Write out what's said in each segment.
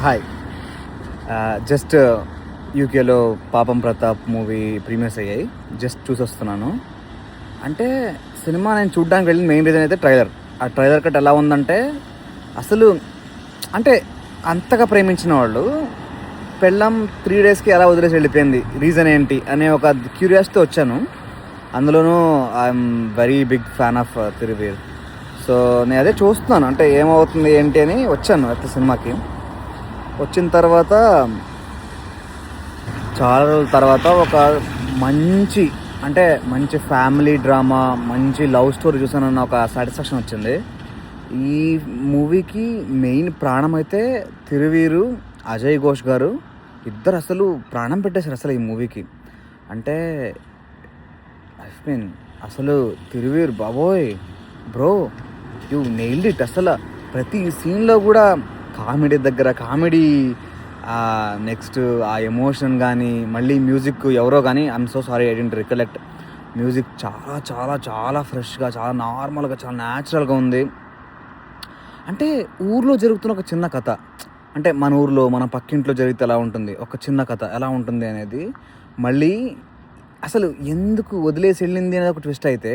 Hi. Just యూకేలో పాపం Pratap movie premieres అయ్యాయి. జస్ట్ చూసొస్తున్నాను. అంటే సినిమా నేను చూడడానికి వెళ్ళిన మెయిన్ రీజన్ అయితే ట్రైలర్. ఆ ట్రైలర్ కట్ ఎలా ఉందంటే అసలు అంటే అంతగా ప్రేమించిన వాళ్ళు పెళ్ళం 3 daysకి ఎలా వదిలేసి వెళ్ళిపోయింది, రీజన్ ఏంటి అనే ఒక క్యూరియాసిటీ వచ్చాను. అందులోనూ I'm very big fan of Thiruveer. So నేను అదే చూస్తున్నాను, అంటే ఏమవుతుంది ఏంటి అని వచ్చాను అయితే సినిమాకి. వచ్చిన తర్వాత చాలా రోజుల తర్వాత ఒక మంచి అంటే మంచి ఫ్యామిలీ డ్రామా, మంచి లవ్ స్టోరీ చూసానన్న ఒక సాటిస్ఫాక్షన్ వచ్చింది. ఈ మూవీకి మెయిన్ ప్రాణం అయితే తిరువీరు, అజయ్ ఘోష్ గారు ఇద్దరు అసలు ప్రాణం పెట్టేశారు అసలు ఈ మూవీకి. అంటే ఐ మీన్ అసలు తిరువీర్ బాబోయ్ బ్రో, యూ నెయిల్డ్ ఇట్. అసలు ప్రతి సీన్లో కూడా కామెడీ దగ్గర కామెడీ, నెక్స్ట్ ఆ ఎమోషన్ కానీ, మళ్ళీ మ్యూజిక్ ఎవరో కానీ I'm so sorry I didn't recollect. Music చాలా చాలా చాలా ఫ్రెష్గా, చాలా నార్మల్గా, చాలా న్యాచురల్గా ఉంది. అంటే ఊర్లో జరుగుతున్న ఒక చిన్న కథ, అంటే మన ఊర్లో మన పక్కింట్లో జరిగితే ఎలా ఉంటుంది, ఒక చిన్న కథ ఎలా ఉంటుంది అనేది మళ్ళీ అసలు ఎందుకు వదిలేసి వెళ్ళింది అనేది ఒక ట్విస్ట్ అయితే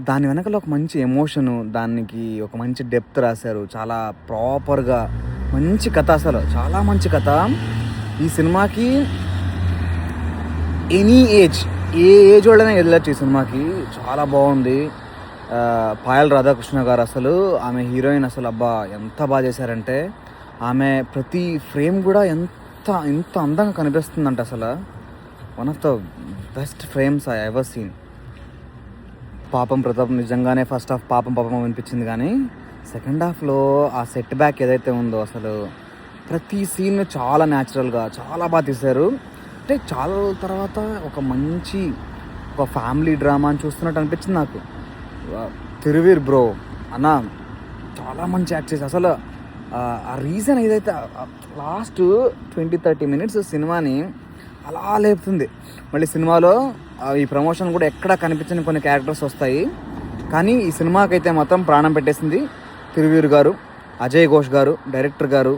దాని వెనకాల ఒక మంచి ఎమోషను, దానికి ఒక మంచి డెప్త్ రాశారు. చాలా ప్రాపర్గా మంచి కథ, అసలు చాలా మంచి కథ. ఈ సినిమాకి ఎనీ ఏజ్, ఏ ఏజ్ వాళ్ళనే వెళ్ళచ్చు ఈ సినిమాకి. చాలా బాగుంది. పాయల్ రాధాకృష్ణ గారు అసలు ఆమె హీరోయిన్ అసలు అబ్బా ఎంత బాగా చేశారంటే ఆమె ప్రతి ఫ్రేమ్ కూడా ఎంత అందంగా కనిపిస్తుందంట. అసలు one of the best frames I ever seen. పాపం ప్రతాప్ నిజంగానే ఫస్ట్ హాఫ్ పాపం అనిపించింది, కానీ సెకండ్ హాఫ్లో ఆ సెట్ బ్యాక్ ఏదైతే ఉందో అసలు ప్రతి సీన్ చాలా న్యాచురల్గా చాలా బాగా తీశారు. అంటే చాలా రోజుల తర్వాత ఒక మంచి ఒక ఫ్యామిలీ డ్రామా అని చూస్తున్నట్టు అనిపించింది నాకు. తిరువీర్ బ్రో అన్న చాలా మంచి యాక్ట్ చేసి అసలు ఆ రీజన్ ఏదైతే లాస్ట్ 20-30 minutes సినిమాని అలా లేపుతుంది. మళ్ళీ సినిమాలో ఈ ప్రమోషన్ కూడా ఎక్కడా కనిపించని కొన్ని క్యారెక్టర్స్ వస్తాయి, కానీ ఈ సినిమాకైతే మొత్తం ప్రాణం పెట్టేసింది తిరువీర్ గారు, అజయ్ ఘోష్ గారు, డైరెక్టర్ గారు.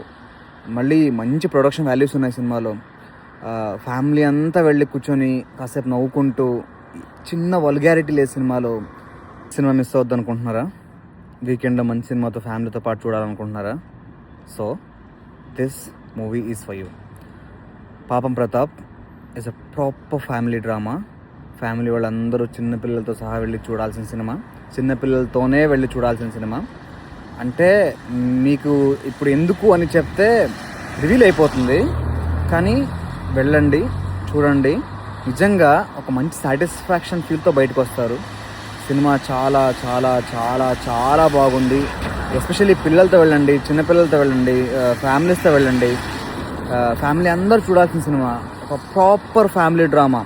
మళ్ళీ మంచి ప్రొడక్షన్ వాల్యూస్ ఉన్నాయి సినిమాలో. ఫ్యామిలీ అంతా వెళ్ళి కూర్చొని కాసేపు నవ్వుకుంటూ, చిన్న వల్గారిటీ లేదు సినిమాలో. సినిమా మిస్ అవద్దు అనుకుంటున్నారా? వీకెండ్లో మంచి సినిమాతో ఫ్యామిలీతో పాటు చూడాలనుకుంటున్నారా? So this movie is for you. Papam Pratap is a proper family drama. Family వాళ్ళందరూ చిన్నపిల్లలతో సహా వెళ్ళి చూడాల్సిన సినిమా, చిన్నపిల్లలతోనే వెళ్ళి చూడాల్సిన సినిమా. అంటే మీకు ఇప్పుడు ఎందుకు అని చెప్తే రివీల్ అయిపోతుంది, కానీ వెళ్ళండి, చూడండి. నిజంగా ఒక మంచి సాటిస్ఫాక్షన్ ఫీల్తో బయటకు వస్తారు. సినిమా చాలా చాలా చాలా చాలా బాగుంది. ఎస్పెషల్లీ పిల్లలతో వెళ్ళండి, చిన్నపిల్లలతో వెళ్ళండి, ఫ్యామిలీస్తో వెళ్ళండి. ఫ్యామిలీ అందరూ చూడాల్సిన సినిమా, ఒక ప్రాపర్ ఫ్యామిలీ డ్రామా.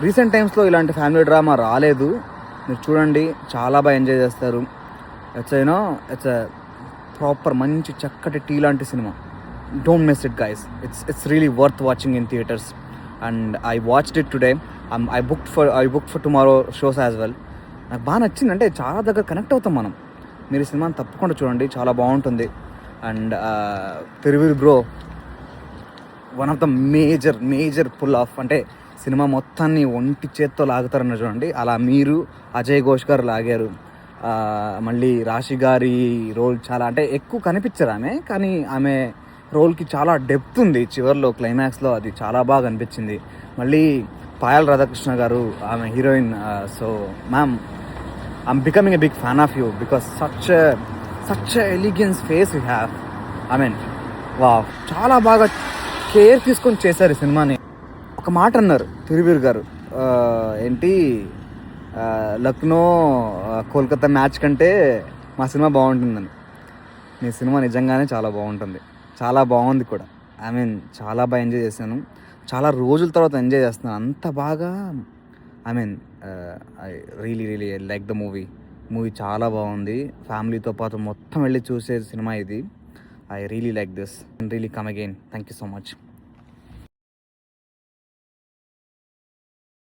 రీసెంట్ టైమ్స్లో ఇలాంటి ఫ్యామిలీ డ్రామా రాలేదు. మీరు చూడండి, చాలా బాగా ఎంజాయ్ చేస్తారు. ఇట్స్ ఎ ప్రాపర్ మంచి చక్కటి టీ లాంటి cinema. Don't miss it guys. It's really worth watching in theatres. And I watched it today. I booked for tomorrow shows as well. నాకు బాగా నచ్చింది. అంటే చాలా దగ్గర కనెక్ట్ అవుతాం మనం. మీరు ఈ సినిమాని తప్పకుండా చూడండి, చాలా బాగుంటుంది. And Thiruveer bro one of the major pull off, అంటే సినిమా మొత్తాన్ని ఒంటి చేత్తో లాగుతారన్న చూడండి, అలా మీరు అజయ్ ఘోష్ గారు లాగారు. మళ్ళీ రాశి గారి రోల్ చాలా అంటే ఎక్కువ కనిపించరు ఆమె, కానీ ఆమె రోల్కి చాలా డెప్త్ ఉంది. చివరిలో క్లైమాక్స్లో అది చాలా బాగా అనిపించింది. మళ్ళీ పాయల్ రాధాకృష్ణ గారు ఆమె heroine. So ma'am, I'm becoming a big fan of you because such elegance face you have. I mean wow, చాలా బాగా కేర్ తీసుకొని చేశారు ఈ సినిమాని. ఒక మాట అన్నారు తిరువీర్ గారు, ఏంటి లక్నో కోల్కతా మ్యాచ్ కంటే మా సినిమా బాగుంటుందని. మీ సినిమా నిజంగానే చాలా బాగుంటుంది, చాలా బాగుంది కూడా. ఐ మీన్ చాలా బాగా ఎంజాయ్ చేశాను. చాలా రోజుల తర్వాత ఎంజాయ్ చేస్తున్నాను అంత బాగా. I mean I really like the movie చాలా బాగుంది. ఫ్యామిలీతో పాటు మొత్తం వెళ్ళి చూసే సినిమా ఇది. I really like this and really come again. Thank you so much.